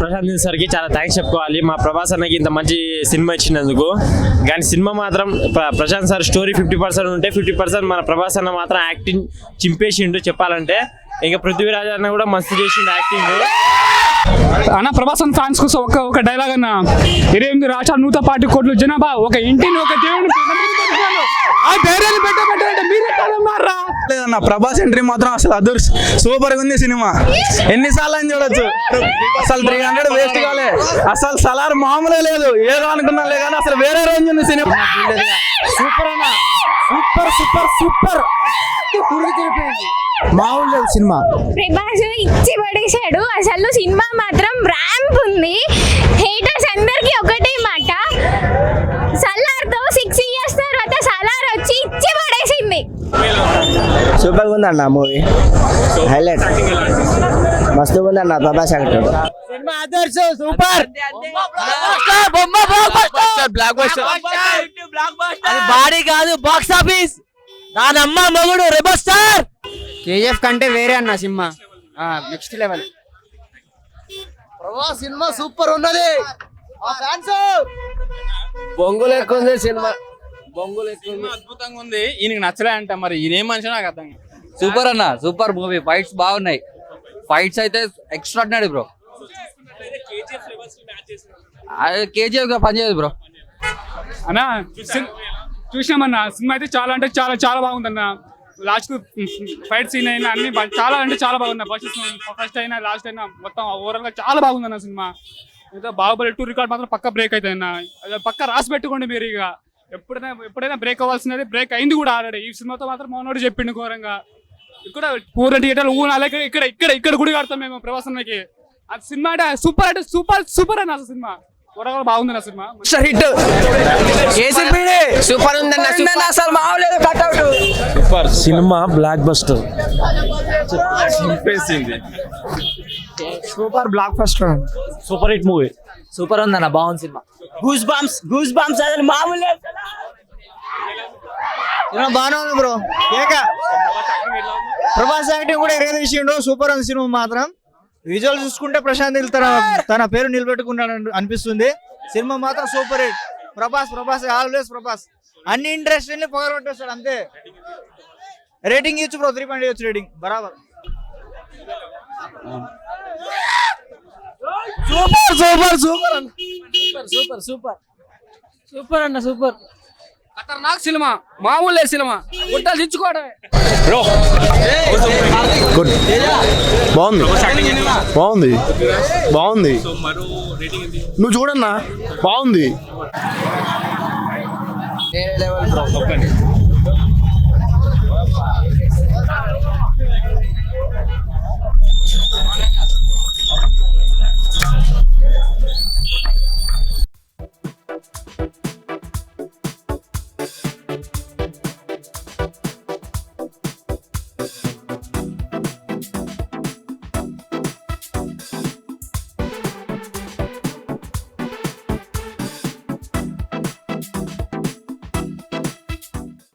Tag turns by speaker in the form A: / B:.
A: ప్రశాంత్ నీల్ సార్కి చాలా థ్యాంక్స్ చెప్పుకోవాలి. మా ప్రభాస్ అన్నకి ఇంత మంచి సినిమా ఇచ్చినందుకు. కానీ సినిమా మాత్రం ప్రశాంత్ సార్ స్టోరీ 50% ఉంటే 50% మన ప్రభాస్ అన్న మాత్రం యాక్టింగ్ చింపేసిండు చెప్పాలంటే. ఇంకా పృథ్వీరాజ్ అన్న కూడా మస్తు చేసిండు యాక్టింగ్.
B: అన్న ప్రభాస్ ఫ్యాన్స్ కోసం ఒక డైలాగ్ అన్న, 28 రాష్ట్రాలు 100 కోట్ల జనాభా, ఒక ఇంటిని ఒక దేవుని
C: లేదన్న ప్రభాస్ ఎంట్రీ మాత్రం అసలు అదర్స్ సూపర్ గా ఉంది సినిమా. ఎన్నిసార్లు అని చూడొచ్చు. అసలు 300 వేస్ట్ కాలే. అసలు సలార్ మామూలే లేదు. ఏదో అనుకున్నాలే కానీ అసలు వేరే రేంజ్ ఉంది సినిమా.
D: సూపర్ అన్న, సూపర్ సూపర్ సూపర్ మామూలు లేదు సినిమా.
E: ప్రభాస్ ఇచ్చి పడేశాడు అసలు. సినిమా మాత్రం ర్యాంప్ ఉంది. హేటర్స్ అందరికి ఒకటే మాట, సలార్తో 6 years తర్వాత సలార్ వచ్చి ఇచ్చి పడేసింది.
D: సూపర్ ఉంది అన్న మూవీ, హైలైట్ మస్తు ఉంది అన్న Prabhas actor. Cinema others super.
F: Body కాదు బాక్స్ ఆఫీస్, దానమ్మ మొగుడు రెబల్ స్టార్.
D: కేజీఎఫ్ కంటే వేరే అన్న cinema, next level.
F: Prabhas cinema super ఉన్నది. బొంగులు ఎక్కువ ఉంది సినిమా, బొంగులు ఎక్కువ ఉంది.
B: అద్భుతంగా ఉంది. ఈయనకి నచ్చలే అంట, మరి ఈయన ఏం మనిషి నాకు అర్థం కాదు.
F: సూపర్ అన్న, సూపర్ మూవీ. ఫైట్స్ బాగున్నాయి, ఫైట్స్ అయితే ఎక్స్ట్రాడినరీ బ్రో. కేజీఎఫ్ గా పనిచేయదు బ్రో.
B: అన్న చూసినామన్న సినిమా అయితే చాలా అంటే చాలా చాలా బాగుందన్న. లాస్ట్ ఫైట్ సీన్ అయినా అన్ని చాలా అంటే చాలా బాగున్నాయి. ఫస్ట్ అయినా లాస్ట్ అయినా మొత్తం ఓవరాల్ గా చాలా బాగుందన్న సినిమా. ఇంకా బాహుబలి 2 రికార్డ్ మాత్రం పక్క బ్రేక్ అవుతుంది అన్న. పక్క రాసి పెట్టుకోండి మీరు. ఇక ఎప్పుడైనా బ్రేక్ అవ్వాల్సినది బ్రేక్ అయింది కూడా ఆల్రెడీ. ఈ సినిమాతో మాత్రం మౌనోడు చెప్పిండు ఘోరంగా. ఇక్కడ పూర్ణ థియేటర్లు ఊనాలే ఇక్కడ ఇక్కడ ఇక్కడ గుడి కడతాం మేము ప్రభాసన్నకి. ఆ సినిమా అంటే సూపర్ అంటే సూపర్ సూపర్ అన్న అసలు సినిమా. బాగుంది నా సినిమా,
F: హిట్. సూపర్ ఉందన్న, అసలు మావలేదు cutout.
A: Super cinema, blockbuster.
D: Super blockbuster,
A: super hit movie.
F: Super ఉందన్న, బాగుంది సినిమా.
D: గూస్ బంప్స్ అసలు మామూలు లేదు. బాగానే ఉంది బ్రో. ప్రభాస్ యాక్టింగ్ కూడా ఎరగ తీసిండు. సూపర్ ఉంది సినిమా మాత్రం. విజువల్ చూసుకుంటే ప్రశాంత్ నీల్ తన పేరు నిలబెట్టుకున్నాడు అనిపిస్తుంది. సినిమా మాత్రం super hit. Prabhas always Prabhas. అన్ని ఇంట్రెస్ట్ పొగరగొట్టేస్తాడు అంతే. రేటింగ్ ఇచ్చు బ్రో, 3.8 ఇచ్చు రేటింగ్ బరాబర్.
F: Super super super super super super అన్న, సూపర్.
B: ఖతర్నాక్ సినిమా, మామూలు సినిమా. గుట్టలు తెచ్చుకోవడమే.
G: గుడ్, బాగుంది బాగుంది బాగుంది. నువ్వు చూడన్నా, బాగుంది.